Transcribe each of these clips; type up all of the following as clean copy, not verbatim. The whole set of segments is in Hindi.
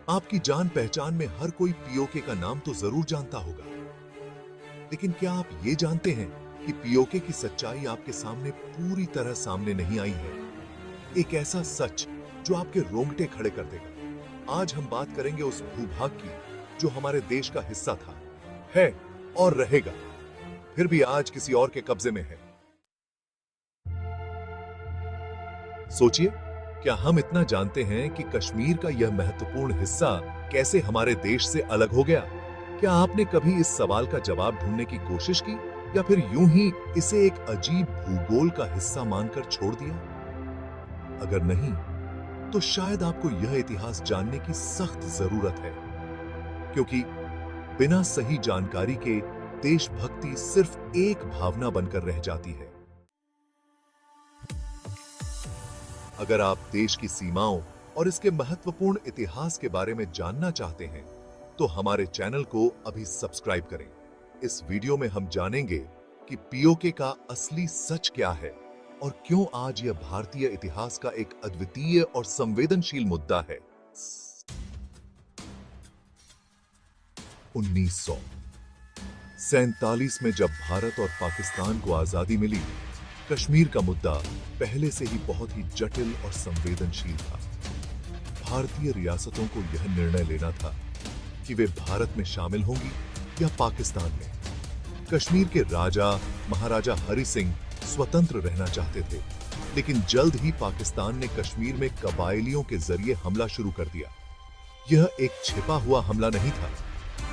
आपकी जान पहचान में हर कोई पीओके का नाम तो जरूर जानता होगा, लेकिन क्या आप ये जानते हैं कि पीओके की सच्चाई आपके सामने पूरी तरह सामने नहीं आई है? एक ऐसा सच जो आपके रोंगटे खड़े कर देगा। आज हम बात करेंगे उस भूभाग की जो हमारे देश का हिस्सा था, है और रहेगा, फिर भी आज किसी और के कब्जे में है। सोचिए, क्या हम इतना जानते हैं कि कश्मीर का यह महत्वपूर्ण हिस्सा कैसे हमारे देश से अलग हो गया? क्या आपने कभी इस सवाल का जवाब ढूंढने की कोशिश की, या फिर यूं ही इसे एक अजीब भूगोल का हिस्सा मानकर छोड़ दिया? अगर नहीं, तो शायद आपको यह इतिहास जानने की सख्त जरूरत है, क्योंकि बिना सही जानकारी के देशभक्ति सिर्फ एक भावना बनकर रह जाती है। अगर आप देश की सीमाओं और इसके महत्वपूर्ण इतिहास के बारे में जानना चाहते हैं, तो हमारे चैनल को अभी सब्सक्राइब करें। इस वीडियो में हम जानेंगे कि पीओके का असली सच क्या है और क्यों आज यह भारतीय इतिहास का एक अद्वितीय और संवेदनशील मुद्दा है। 1947 में जब भारत और पाकिस्तान को आजादी मिली, कश्मीर का मुद्दा पहले से ही बहुत ही जटिल और संवेदनशील था। भारतीय रियासतों को यह निर्णय लेना था कि वे भारत में शामिल होंगी या पाकिस्तान में। कश्मीर के राजा महाराजा हरि सिंह स्वतंत्र रहना चाहते थे, लेकिन जल्द ही पाकिस्तान ने कश्मीर में कबायलियों के जरिए हमला शुरू कर दिया। यह एक छिपा हुआ हमला नहीं था,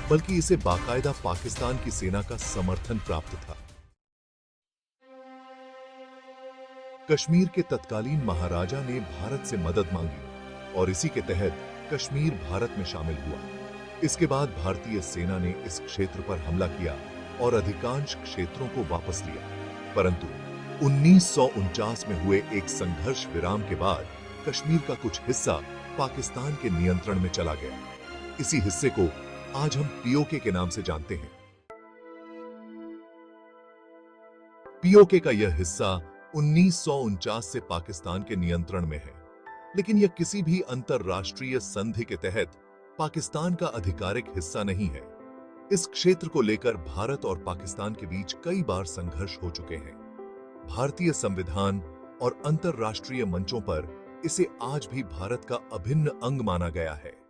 बल्कि इसे बाकायदा पाकिस्तान की सेना का समर्थन प्राप्त था। कश्मीर के तत्कालीन महाराजा ने भारत से मदद मांगी और इसी के तहत कश्मीर भारत में शामिल हुआ। इसके बाद भारतीय सेना ने इस क्षेत्र पर हमला किया और अधिकांश क्षेत्रों को वापस लिया। परंतु 1949 में हुए एक संघर्ष विराम के बाद कश्मीर का कुछ हिस्सा पाकिस्तान के नियंत्रण में चला गया। इसी हिस्से को आज हम पीओके के नाम से जानते हैं। पीओके का यह हिस्सा 1949 से पाकिस्तान के नियंत्रण में है, लेकिन यह किसी भी अंतरराष्ट्रीय संधि के तहत पाकिस्तान का आधिकारिक हिस्सा नहीं है। इस क्षेत्र को लेकर भारत और पाकिस्तान के बीच कई बार संघर्ष हो चुके हैं। भारतीय संविधान और अंतरराष्ट्रीय मंचों पर इसे आज भी भारत का अभिन्न अंग माना गया है।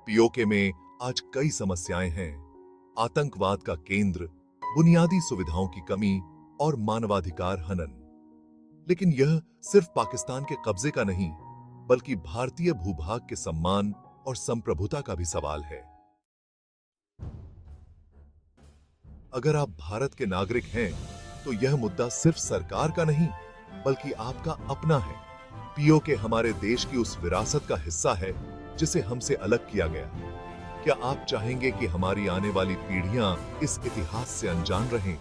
पीओके में आज कई समस्याएं हैं। आतंकवाद का केंद्र, बुनियादी सुविधाओं की कमी और मानवाधिकार हनन। लेकिन यह सिर्फ पाकिस्तान के कब्जे का नहीं, बल्कि भारतीय भूभाग के सम्मान और संप्रभुता का भी सवाल है। अगर आप भारत के नागरिक हैं, तो यह मुद्दा सिर्फ सरकार का नहीं, बल्कि आपका अपना है। पीओके हमारे देश की उस विरासत का हिस्सा है जिसे हमसे अलग किया गया। क्या आप चाहेंगे कि हमारी आने वाली पीढ़ियां इस इतिहास से अनजान रहें?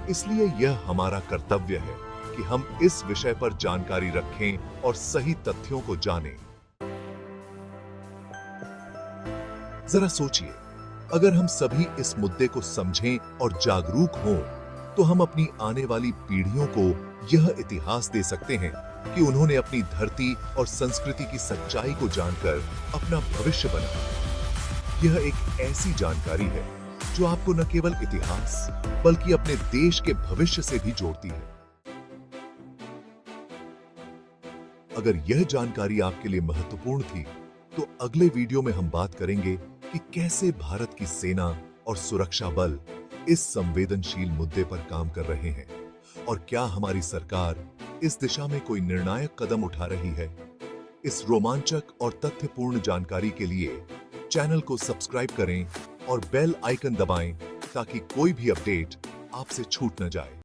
इसलिए यह हमारा कर्तव्य है कि हम इस विषय पर जानकारी रखें और सही तथ्यों को जानें। जरा सोचिए, अगर हम सभी इस मुद्दे को समझें और जागरूक हों, तो हम अपनी आने वाली पीढ़ियों को यह इतिहास दे सकते हैं कि उन्होंने अपनी धरती और संस्कृति की सच्चाई को जानकर अपना भविष्य बनाया। यह एक ऐसी जानकारी है जो आपको न केवल इतिहास, बल्कि अपने देश के भविष्य से भी जोड़ती है। अगर यह जानकारी आपके लिए महत्वपूर्ण थी, तो अगले वीडियो में हम बात करेंगे कि कैसे भारत की सेना और सुरक्षा बल इस संवेदनशील मुद्दे पर काम कर रहे हैं और क्या हमारी सरकार इस दिशा में कोई निर्णायक कदम उठा रही है। इस रोमांचक और तथ्यपूर्ण जानकारी के लिए चैनल को सब्सक्राइब करें और बेल आइकन दबाएं ताकि कोई भी अपडेट आपसे छूट न जाए।